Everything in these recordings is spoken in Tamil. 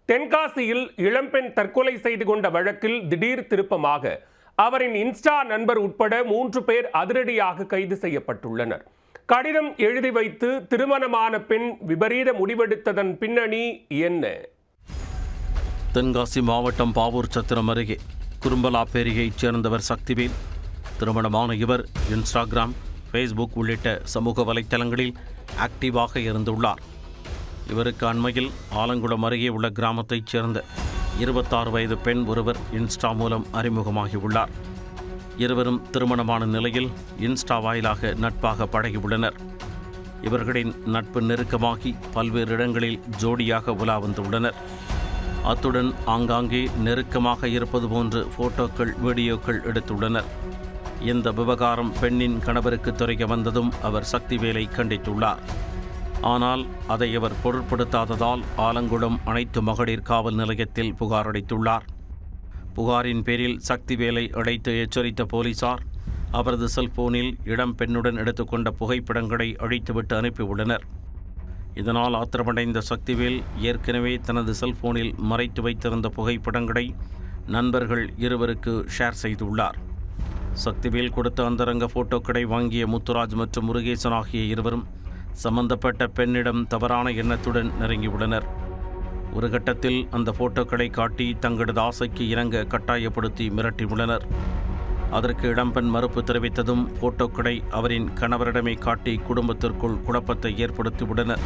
தென்காசியில் இளம்பெண் தற்கொலை செய்து கொண்ட வழக்கில் திடீர் திருப்பமாக அவரின் இன்ஸ்டா நண்பர் உட்பட 3 பேர் அதிரடியாக கைது செய்யப்பட்டுள்ளனர். கடிதம் எழுதி வைத்து திருமணமான பெண் விபரீத முடிவெடுத்ததன் பின்னணி என்ன? தென்காசி மாவட்டம் பாவூர் சத்திரம் அருகே குறும்பலாப்பேரியைச் சேர்ந்தவர் சக்திவேல். திருமணமான இவர் இன்ஸ்டாகிராம், ஃபேஸ்புக் உள்ளிட்ட சமூக வலைத்தளங்களில் ஆக்டிவாக இருந்துள்ளார். இவருக்கு அண்மையில் ஆலங்குளம் அருகே உள்ள கிராமத்தைச் சேர்ந்த 26 வயது பெண் ஒருவர் இன்ஸ்டா மூலம் அறிமுகமாகியுள்ளார். இருவரும் திருமணமான நிலையில் இன்ஸ்டா வாயிலாக நட்பாக பழகியுள்ளனர். இவர்களின் நட்பு நெருக்கமாகி பல்வேறு இடங்களில் ஜோடியாக உலா வந்துள்ளனர். அத்துடன் ஆங்காங்கே நெருக்கமாக இருப்பது போன்று போட்டோக்கள், வீடியோக்கள் எடுத்துள்ளனர். இந்த விவகாரம் பெண்ணின் கணவருக்கு தெரிய வந்ததும் அவர் சக்திவேலை கண்டித்துள்ளார். ஆனால் அதை அவர் பொருட்படுத்தாததால் ஆலங்குளம் அனைத்து மகளிர் காவல் நிலையத்தில் புகார் அளித்துள்ளார். புகாரின் பேரில் சக்திவேலை அழைத்து எச்சரித்த போலீசார் அவரது செல்போனில் இளம் பெண்ணுடன் எடுத்துக்கொண்ட புகைப்படங்களை அழித்துவிட்டு அனுப்பியுள்ளனர். இதனால் ஆத்திரமடைந்த சக்திவேல் ஏற்கனவே தனது செல்போனில் மறைத்து வைத்திருந்த புகைப்படங்களை நண்பர்கள் இருவருக்கு ஷேர் செய்துள்ளார். சக்திவேல் கொடுத்த அந்தரங்க போட்டோக்களை வாங்கிய முத்துராஜ் மற்றும் முருகேசன் ஆகிய இருவரும் சம்பந்தப்பட்ட பெண்ணிடம் தவறான எண்ணத்துடன் நெருங்கியுள்ளனர். ஒரு கட்டத்தில் அந்த போட்டோக்களை காட்டி தங்களது ஆசைக்கு இணங்க கட்டாயப்படுத்தி மிரட்டியுள்ளனர். அதற்கு இளம்பெண் மறுப்பு தெரிவித்ததும் போட்டோக்களை அவரின் கணவரிடமே காட்டி குடும்பத்திற்குள் குழப்பத்தை ஏற்படுத்தியுள்ளனர்.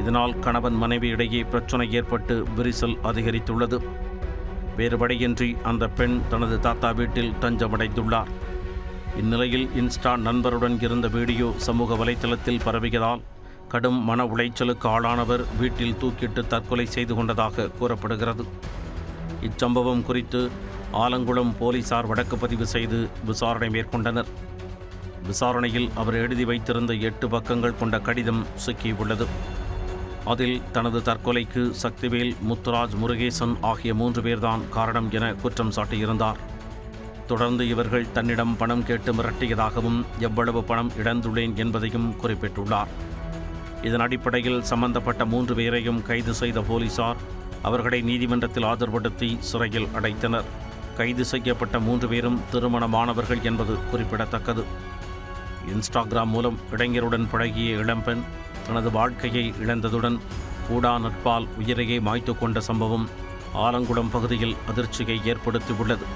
இதனால் கணவன் மனைவி இடையே பிரச்சனை ஏற்பட்டு விரிசல் அதிகரித்துள்ளது. வேறு வழியின்றி அந்த பெண் தனது தாத்தா வீட்டில் தஞ்சமடைந்துள்ளார். இந்நிலையில் இன்ஸ்டா நண்பருடன் இருந்த வீடியோ சமூக வலைத்தளத்தில் பரவியதால் கடும் மன உளைச்சலுக்கு ஆளானவர் வீட்டில் தூக்கிட்டு தற்கொலை செய்து கொண்டதாக கூறப்படுகிறது. இச்சம்பவம் குறித்து ஆலங்குளம் போலீசார் வழக்கு பதிவு செய்து விசாரணை மேற்கொண்டனர். விசாரணையில் அவர் எழுதி வைத்திருந்த 8 பக்கங்கள் கொண்ட கடிதம் சிக்கியுள்ளது. அதில் தனது தற்கொலைக்கு சக்திவேல், முத்துராஜ், முருகேசன் ஆகிய 3 பேர்தான் காரணம் என குற்றம் சாட்டியிருந்தார். தொடர்ந்து இவர்கள் தன்னிடம் பணம் கேட்டு மிரட்டியதாகவும் எவ்வளவு பணம் இழந்துள்ளேன் என்பதையும் குறிப்பிட்டுள்ளார். இதன் அடிப்படையில் சம்பந்தப்பட்ட 3 பேரையும் கைது செய்த போலீசார் அவர்களை நீதிமன்றத்தில் ஆஜர்படுத்தி சிறையில் அடைத்தனர். கைது செய்யப்பட்ட 3 பேரும் திருமணமானவர்கள் என்பது குறிப்பிடத்தக்கது. இன்ஸ்டாகிராம் மூலம் இளைஞருடன் பழகிய இளம்பெண் தனது வாழ்க்கையை இழந்ததுடன் கூடா நட்பால் உயிரையே மாய்த்து கொண்ட சம்பவம் ஆலங்குளம் பகுதியில் அதிர்ச்சியை ஏற்படுத்தியுள்ளது.